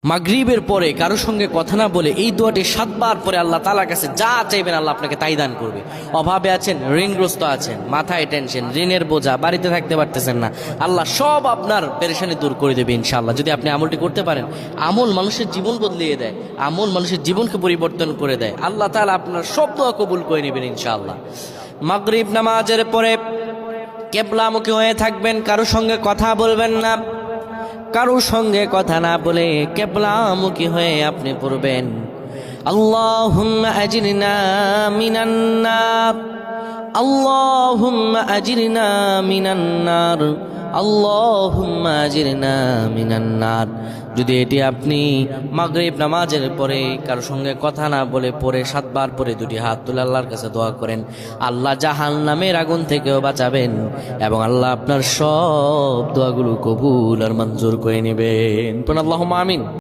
মাগরিবের পরে কারো সঙ্গে কথা না বলে এই দোয়াটি 7 বার পরে আল্লাহ তাআলার কাছে যা চাইবেন আল্লাহ আপনাকে তাই দান করবে। অভাবে আছেন, ঋণগ্রস্ত আছেন, মাথায় টেনশন, ঋণের বোঝা, বাড়িতে থাকতে পারতেছেন না, আল্লাহ সব আপনার পেরেশানি দূর করে দেবে ইনশাআল্লাহ, যদি আপনি আমলটি করতে পারেন। আমল মানুষের জীবন বদলিয়ে দেয়, আমল মানুষের জীবনকে পরিবর্তন করে দেয়। আল্লাহ তাআলা আপনার সব দোয়া কবুল করে নেবেন ইনশাআল্লাহ। মাগরিব নামাজের পরে কিবলামুখী হয়ে থাকবেন, কারো সঙ্গে কথা বলবেন না, কারো সঙ্গে কথা না বলে কিবলামুখী হয়ে আপনি পড়বেন আল্লাহুম্মা আজরিনা মিনান নার, আল্লাহুম্মা আজরিনা মিনান নার, আল্লাহুম্মা আজরিনা মিনান নার। যদি এটি আপনি মাগরিব নামাজের পরে কারো সঙ্গে কথা না বলে পড়ে 7 বার পরে দুটি হাত তুলে আল্লাহর কাছে দোয়া করেন, আল্লাহ জাহান্নামের আগুন থেকেও বাঁচাবেন এবং আল্লাহ আপনার সব দোয়াগুলো কবুল আর মঞ্জুর করে নেবেন। আল্লাহুম্মা আমিন।